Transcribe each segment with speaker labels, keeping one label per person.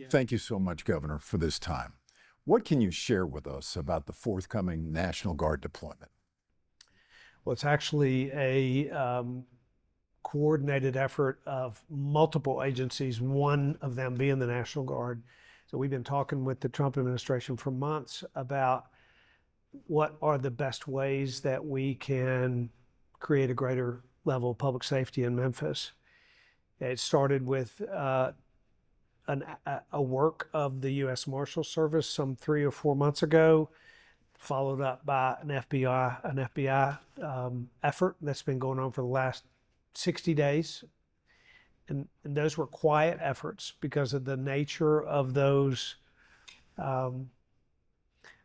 Speaker 1: Thank you so much, Governor, for this time. What can you share with us about the forthcoming National Guard deployment?
Speaker 2: Well, it's actually a coordinated effort of multiple agencies, one of them being the National Guard. So we've been talking with the Trump administration for months about what are the best ways that we can create a greater level of public safety in Memphis. It started with a work of the U.S. Marshal Service some 3 or 4 months ago, followed up by an FBI effort that's been going on for the last 60 days. And those were quiet efforts because of the nature of those, of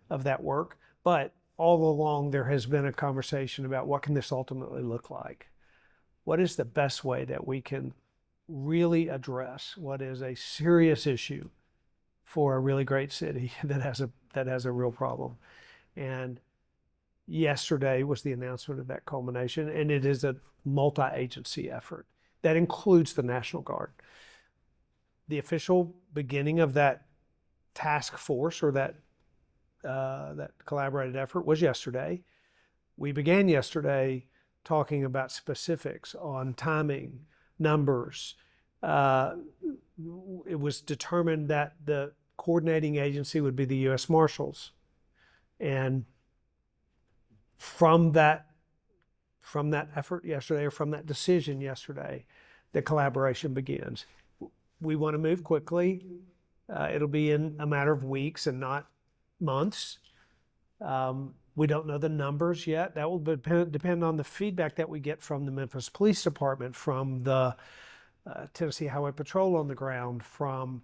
Speaker 2: that work. But all along, there has been a conversation about what can this ultimately look like? What is the best way that we can really address what is a serious issue for a really great city that has a real problem? And yesterday was the announcement of that culmination, and it is a multi-agency effort that includes the National Guard. The official beginning of that task force or that collaborated effort was yesterday. We began yesterday talking about specifics on timing, numbers. It was determined that the coordinating agency would be the U.S. Marshals. And from that effort yesterday, or from that decision yesterday, the collaboration begins. We want to move quickly. It'll be in a matter of weeks and not months. We don't know the numbers yet. That will depend on the feedback that we get from the Memphis Police Department, from the Tennessee Highway Patrol on the ground, from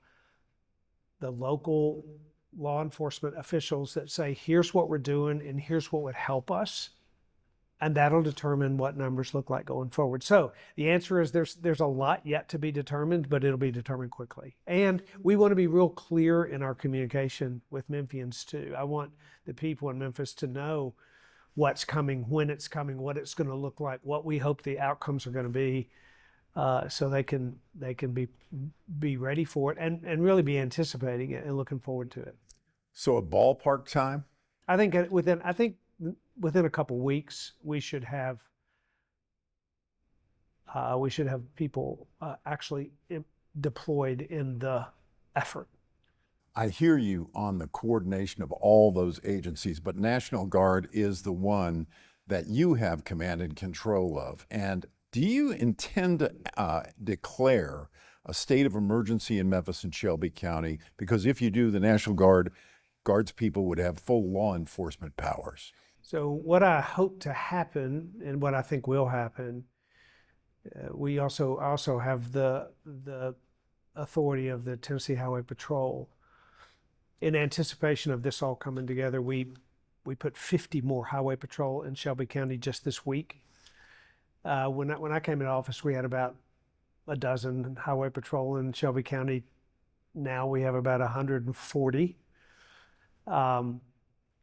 Speaker 2: the local law enforcement officials that say, here's what we're doing and here's what would help us. And that'll determine what numbers look like going forward. So the answer is there's a lot yet to be determined, but it'll be determined quickly. And we want to be real clear in our communication with Memphians too. I want the people in Memphis to know what's coming, when it's coming, what it's going to look like, what we hope the outcomes are going to be, so they can be ready for it and really be anticipating it and looking forward to it.
Speaker 1: So a ballpark time?
Speaker 2: I think within a couple weeks we should have people actually deployed in the effort.
Speaker 1: I hear you on the coordination of all those agencies, but National Guard is the one that you have command and control of. And do you intend to declare a state of emergency in Memphis and Shelby County? Because if you do, the National Guard's people would have full law enforcement powers.
Speaker 2: So what I hope to happen, and what I think will happen, we also have the authority of the Tennessee Highway Patrol. In anticipation of this all coming together, we put 50 more Highway Patrol in Shelby County just this week. When I came into office, we had about a dozen Highway Patrol in Shelby County. Now we have about 140.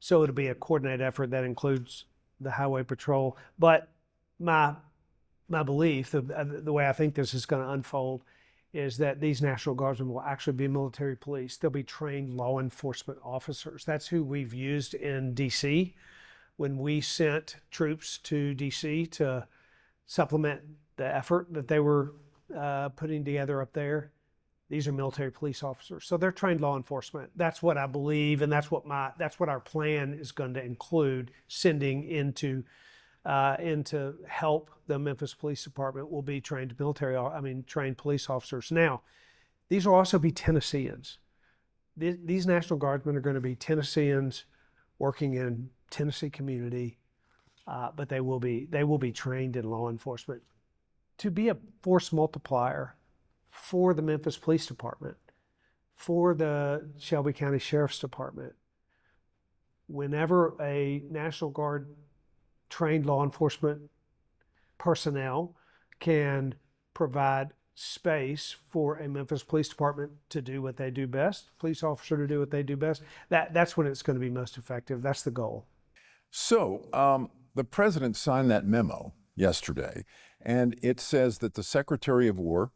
Speaker 2: So it'll be a coordinated effort that includes the Highway Patrol. But my belief, the way I think this is going to unfold, is that these National Guardsmen will actually be military police. They'll be trained law enforcement officers. That's who we've used in D.C. when we sent troops to D.C. to supplement the effort that they were putting together up there. These are military police officers, so they're trained law enforcement. That's what I believe, and that's what our plan is going to include. Sending into help the Memphis Police Department will be trained police officers. Now, these will also be Tennesseans. These National Guardsmen are going to be Tennesseans working in Tennessee community, but they will be trained in law enforcement to be a force multiplier for the Memphis Police Department, for the Shelby County Sheriff's Department. Whenever a National Guard trained law enforcement personnel can provide space for a Memphis Police Department to do what they do best, police officer to do what they do best, that's when it's going to be most effective. That's the goal.
Speaker 1: So the president signed that memo yesterday, and it says that the Secretary of War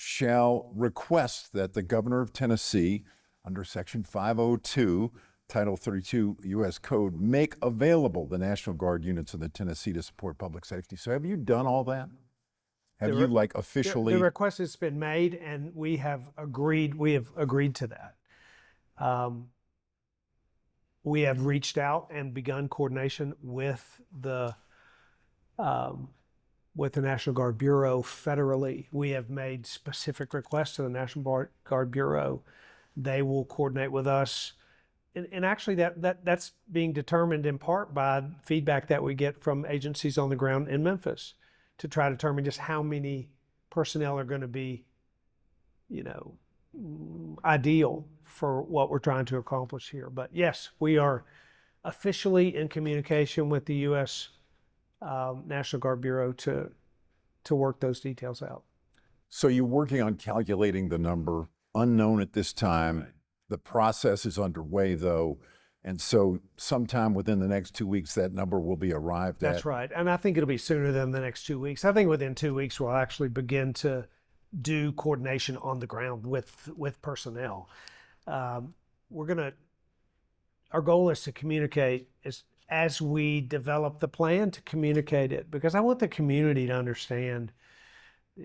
Speaker 1: shall request that the governor of Tennessee, under Section 502, Title 32 U.S. Code, make available the National Guard units in the Tennessee to support public safety. So have you done all that? Have you like officially?
Speaker 2: The request has been made, and we have agreed. We have agreed to that. We have reached out and begun coordination with the National Guard Bureau federally. We have made specific requests to the National Guard Bureau. They will coordinate with us. And actually that's being determined in part by feedback that we get from agencies on the ground in Memphis to try to determine just how many personnel are going to be, ideal for what we're trying to accomplish here. But yes, we are officially in communication with the U.S. National Guard Bureau to work those details out.
Speaker 1: So you're working on calculating the number, unknown at this time. The process is underway, though, and so sometime within the next 2 weeks, that number will be arrived at.
Speaker 2: That's right, and I think it'll be sooner than the next 2 weeks. I think within 2 weeks we'll actually begin to do coordination on the ground with personnel. Our goal is to communicate as we develop the plan, to communicate it, because I want the community to understand.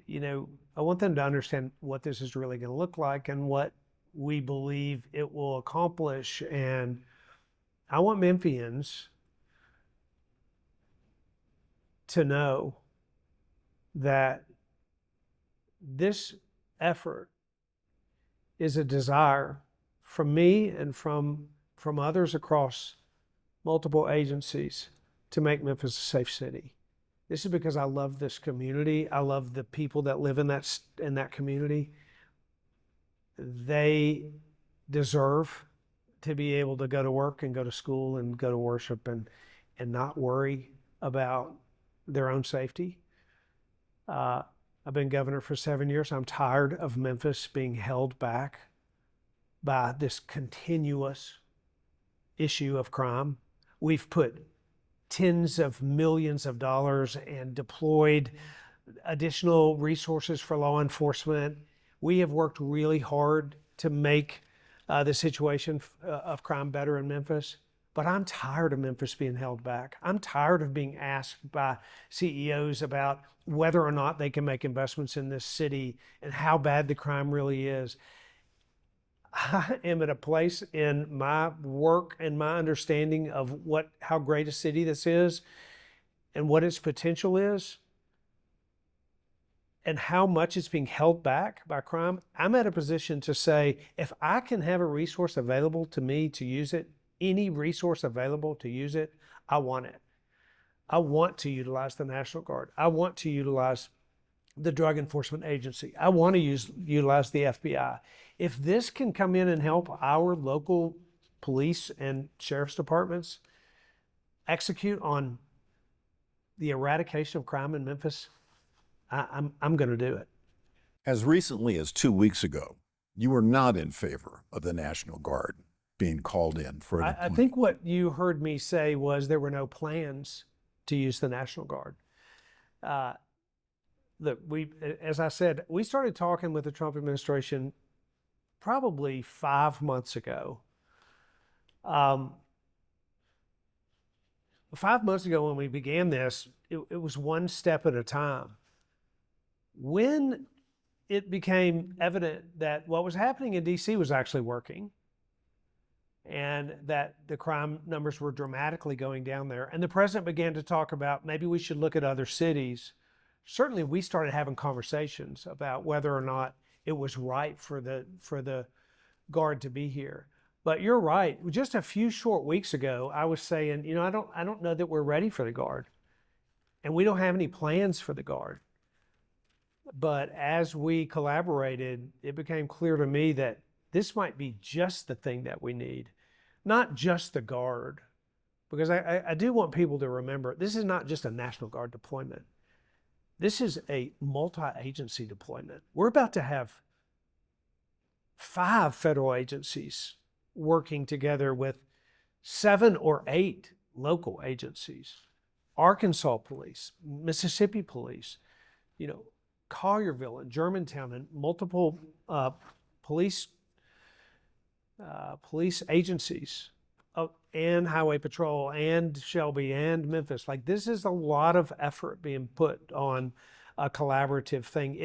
Speaker 2: I want them to understand what this is really going to look like and what we believe it will accomplish. And I want Memphians to know that this effort is a desire from me and from others across multiple agencies to make Memphis a safe city. This is because I love this community. I love the people that live in that community. They deserve to be able to go to work and go to school and go to worship and not worry about their own safety. I've been governor for 7 years. I'm tired of Memphis being held back by this continuous issue of crime. We've put tens of millions of dollars and deployed additional resources for law enforcement. We have worked really hard to make the situation of crime better in Memphis, but I'm tired of Memphis being held back. I'm tired of being asked by CEOs about whether or not they can make investments in this city and how bad the crime really is. I am at a place in my work and my understanding of how great a city this is and what its potential is and how much it's being held back by crime. I'm at a position to say, if I can have a resource available to me to use it, any resource available to use it, I want it. I want to utilize the National Guard. I want to utilize the Drug Enforcement Agency. I want to utilize the FBI. If this can come in and help our local police and sheriff's departments execute on the eradication of crime in Memphis, I'm going to do it.
Speaker 1: As recently as 2 weeks ago, you were not in favor of the National Guard being called in for an
Speaker 2: I think what you heard me say was there were no plans to use the National Guard. Look, as I said, we started talking with the Trump administration probably 5 months ago. 5 months ago when we began this, it was one step at a time. When it became evident that what was happening in DC was actually working and that the crime numbers were dramatically going down there, and the president began to talk about maybe we should look at other cities, certainly we started having conversations about whether or not it was right for the Guard to be here. But you're right. Just a few short weeks ago, I was saying, I don't know that we're ready for the Guard, and we don't have any plans for the Guard. But as we collaborated, it became clear to me that this might be just the thing that we need, not just the Guard, because I do want people to remember this is not just a National Guard deployment. This is a multi-agency deployment. We're about to have 5 federal agencies working together with 7 or 8 local agencies, Arkansas Police, Mississippi Police, Collierville and Germantown and multiple police police agencies, and Highway Patrol and Shelby and Memphis. Like, this is a lot of effort being put on a collaborative thing.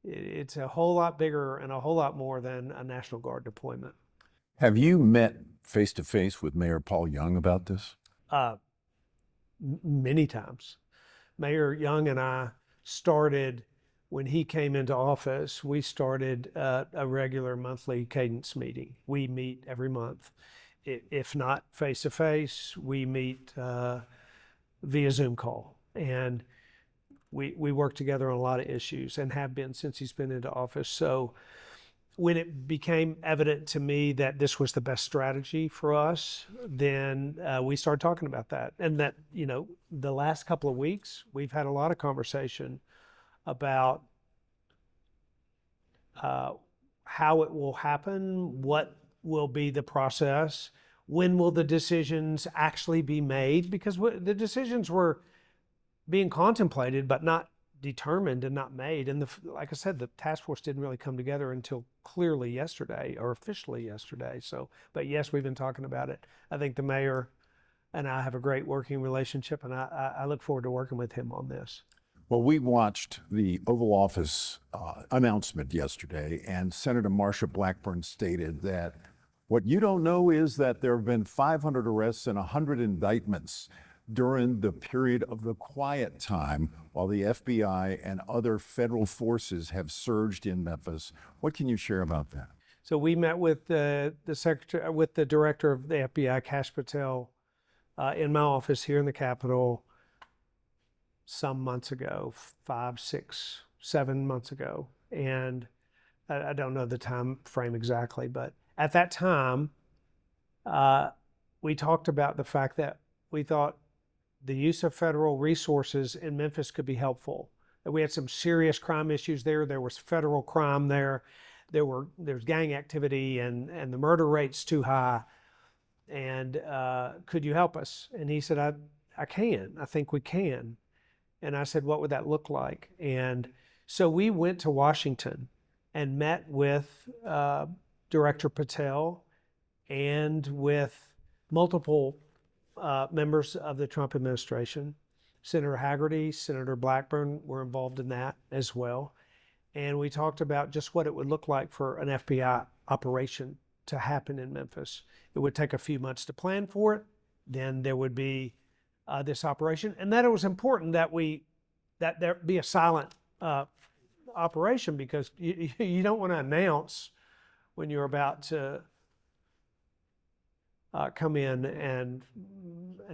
Speaker 2: It's a whole lot bigger and a whole lot more than a National Guard deployment.
Speaker 1: Have you met face to face with Mayor Paul Young about this?
Speaker 2: Many times. Mayor Young and I started, when he came into office, we started a regular monthly cadence meeting. We meet every month. If not face to face, we meet via Zoom call. And we work together on a lot of issues and have been since he's been into office. So when it became evident to me that this was the best strategy for us, then we started talking about that. And that, the last couple of weeks, we've had a lot of conversation about how it will happen, what will be the process, when will the decisions actually be made, because the decisions were being contemplated but not determined and not made. And like I said, the task force didn't really come together until clearly yesterday, or officially yesterday. So, but yes, we've been talking about it. I think the mayor and I have a great working relationship, and I look forward to working with him on this.
Speaker 1: Well, we watched the Oval Office announcement yesterday, and Senator Marsha Blackburn stated that what you don't know is that there have been 500 arrests and 100 indictments during the period of the quiet time while the FBI and other federal forces have surged in Memphis. What can you share about that?
Speaker 2: So we met with the director of the FBI, Kash Patel, in my office here in the Capitol some months ago, 5, 6, 7 months ago. And I don't know the time frame exactly, but at that time, we talked about the fact that we thought the use of federal resources in Memphis could be helpful. We had some serious crime issues there. There was federal crime there. There's gang activity, and the murder rate's too high. And could you help us? And he said, I can. I think we can. And I said, what would that look like? And so we went to Washington and met with Director Patel and with multiple members of the Trump administration. Senator Haggerty, Senator Blackburn were involved in that as well. And we talked about just what it would look like for an FBI operation to happen in Memphis. It would take a few months to plan for it. Then there would be this operation, and that it was important that there be a silent operation, because you don't want to announce when you're about to come in and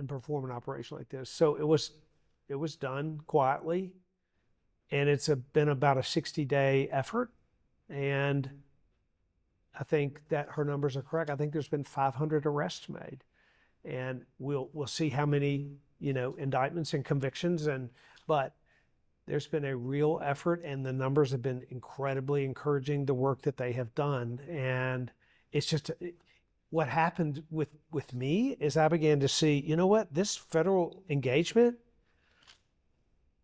Speaker 2: perform an operation like this. So it was done quietly, and it's been about a 60-day effort. And I think that her numbers are correct. I think there's been 500 arrests made, and we'll see how many indictments and convictions. But there's been a real effort, and the numbers have been incredibly encouraging, the work that they have done. And it's just what happened with me is I began to see, this federal engagement,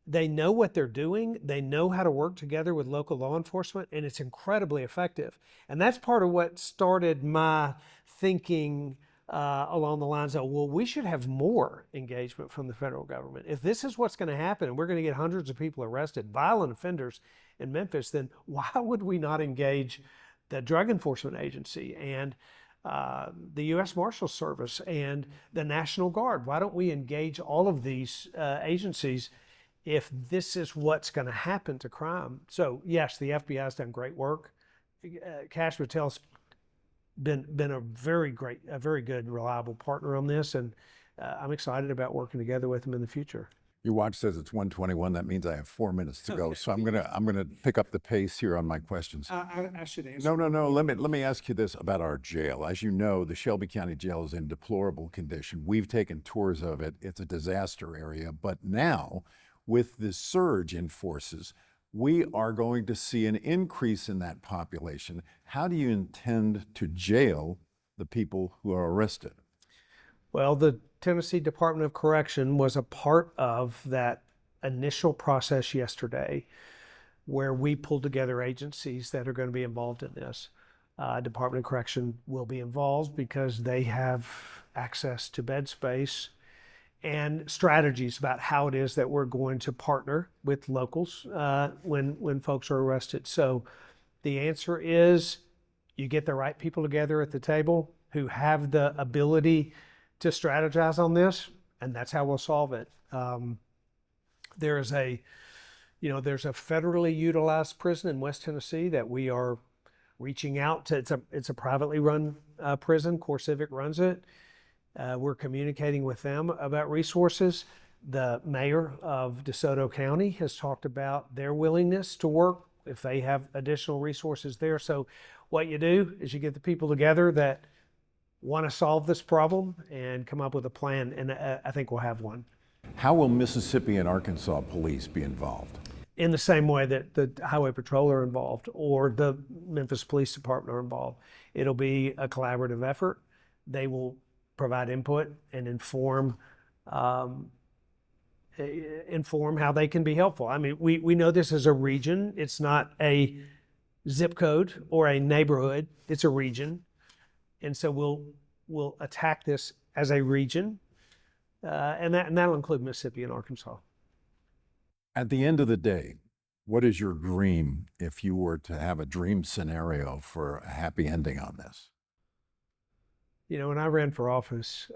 Speaker 2: they know what they're doing. They know how to work together with local law enforcement, and it's incredibly effective. And that's part of what started my thinking along the lines of, well, we should have more engagement from the federal government. If this is what's going to happen, and we're going to get hundreds of people arrested, violent offenders in Memphis, then why would we not engage the Drug Enforcement Agency and the U.S. Marshals Service and the National Guard? Why don't we engage all of these agencies if this is what's going to happen to crime? So yes, the FBI has done great work. Kash Patel's been a very good, reliable partner on this, and I'm excited about working together with him in the future.
Speaker 1: Your watch says it's 1:21. That means I have 4 minutes to go. So I'm gonna pick up the pace here on my questions.
Speaker 2: I should answer.
Speaker 1: No. Let me ask you this about our jail. As you know, the Shelby County Jail is in deplorable condition. We've taken tours of it. It's a disaster area. But now, with the surge in forces, we are going to see an increase in that population. How do you intend to jail the people who are arrested?
Speaker 2: Well, the Tennessee Department of Correction was a part of that initial process yesterday where we pull together agencies that are going to be involved in this. Department of Correction will be involved because they have access to bed space and strategies about how it is that we're going to partner with locals when folks are arrested. So the answer is you get the right people together at the table who have the ability to strategize on this, and that's how we'll solve it. There's a federally utilized prison in West Tennessee that we are reaching out to. It's a privately run prison. CoreCivic runs it. We're communicating with them about resources. The mayor of DeSoto County has talked about their willingness to work if they have additional resources there. So what you do is you get the people together that want to solve this problem and come up with a plan, and I think we'll have one.
Speaker 1: How will Mississippi and Arkansas police be involved?
Speaker 2: In the same way that the Highway Patrol are involved or the Memphis Police Department are involved. It'll be a collaborative effort. They will provide input and inform how they can be helpful. I mean, we know this is a region. It's not a zip code or a neighborhood. It's a region. And so we'll attack this as a region, and that'll include Mississippi and Arkansas.
Speaker 1: At the end of the day, what is your dream if you were to have a dream scenario for a happy ending on this?
Speaker 2: You know, when I ran for office,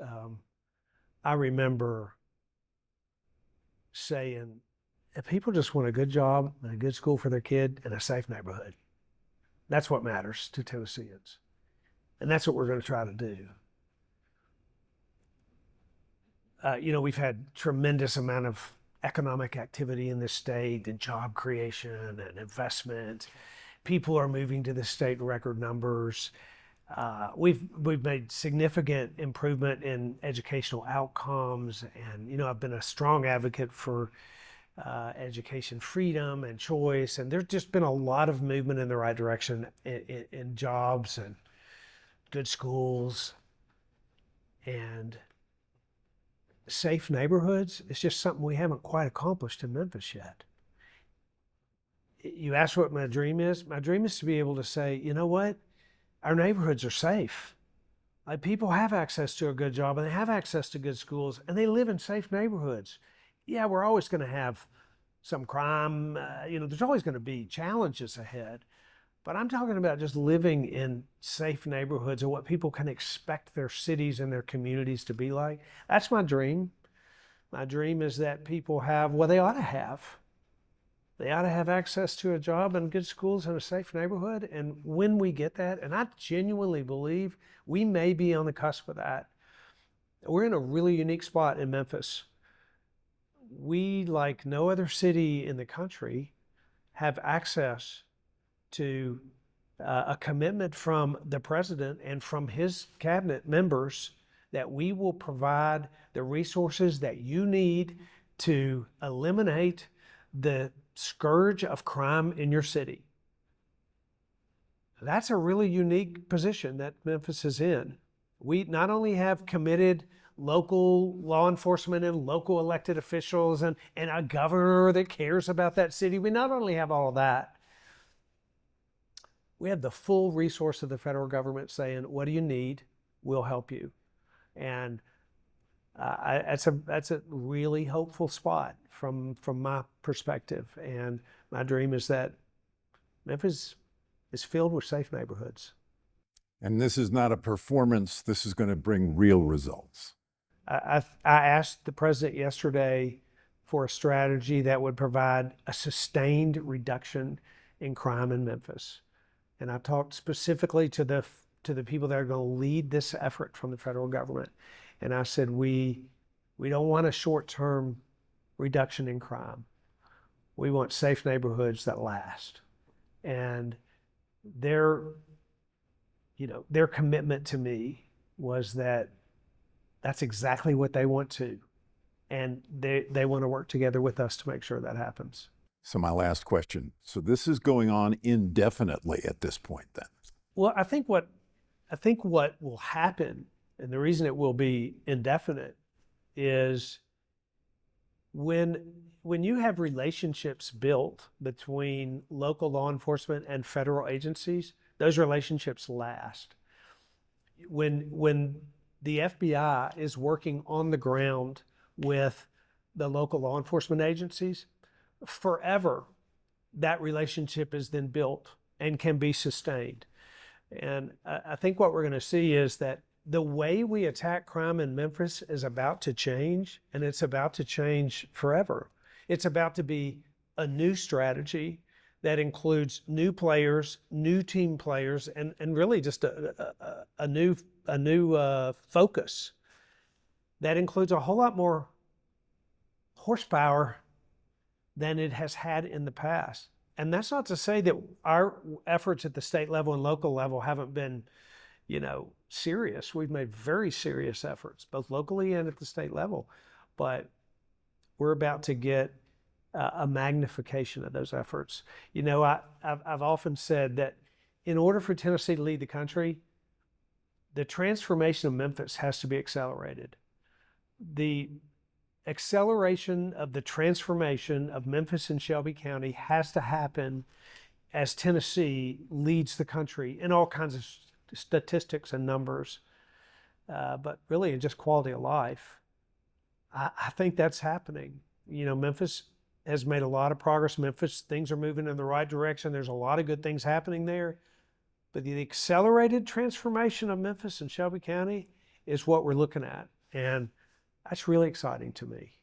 Speaker 2: I remember saying, if people just want a good job and a good school for their kid and a safe neighborhood, that's what matters to Tennesseans. And that's what we're going to try to do. We've had tremendous amount of economic activity in this state and job creation and investment. People are moving to the state in record numbers. We've made significant improvement in educational outcomes, and I've been a strong advocate for education freedom and choice, and there's just been a lot of movement in the right direction in jobs and good schools and safe neighborhoods. It's just something we haven't quite accomplished in Memphis yet. You asked what my dream is. My dream is to be able to say, you know what? Our neighborhoods are safe. Like, people have access to a good job and they have access to good schools and they live in safe neighborhoods. Yeah, we're always going to have some crime. There's always going to be challenges ahead. But I'm talking about just living in safe neighborhoods and what people can expect their cities and their communities to be like. That's my dream. My dream is that people have what they ought to have. They ought to have access to a job and good schools and a safe neighborhood. And when we get that, and I genuinely believe we may be on the cusp of that, we're in a really unique spot in Memphis. We, like no other city in the country, have access to a commitment from the president and from his cabinet members that we will provide the resources that you need to eliminate the scourge of crime in your city. That's a really unique position that Memphis is in. We not only have committed local law enforcement and local elected officials and a governor that cares about that city. We not only have all of that, we have the full resource of the federal government saying, what do you need? We'll help you. And that's a really hopeful spot from my perspective. And my dream is that Memphis is filled with safe neighborhoods.
Speaker 1: And this is not a performance. This is going to bring real results.
Speaker 2: I asked the president yesterday for a strategy that would provide a sustained reduction in crime in Memphis. And I talked specifically to the people that are going to lead this effort from the federal government. And I said, we don't want a short-term reduction in crime. We want safe neighborhoods that last. And their commitment to me was that that's exactly what they want to. And they want to work together with us to make sure that happens.
Speaker 1: So my last question. So this is going on indefinitely at this point then?
Speaker 2: Well, I think what will happen, and the reason it will be indefinite, is when you have relationships built between local law enforcement and federal agencies, those relationships last. When the FBI is working on the ground with the local law enforcement agencies, forever that relationship is then built and can be sustained. And I think what we're going to see is that the way we attack crime in Memphis is about to change, and it's about to change forever. It's about to be a new strategy that includes new players, new team players, and really just a new focus that includes a whole lot more horsepower than it has had in the past. And that's not to say that our efforts at the state level and local level haven't been, serious. We've made very serious efforts, both locally and at the state level. But we're about to get a magnification of those efforts. I've often said that in order for Tennessee to lead the country, the transformation of Memphis has to be accelerated. The acceleration of the transformation of Memphis and Shelby County has to happen as Tennessee leads the country in all kinds of statistics and numbers, but really in just quality of life. I think that's happening. Memphis has made a lot of progress. Memphis, things are moving in the right direction. There's a lot of good things happening there. But the accelerated transformation of Memphis and Shelby County is what we're looking at. And that's really exciting to me.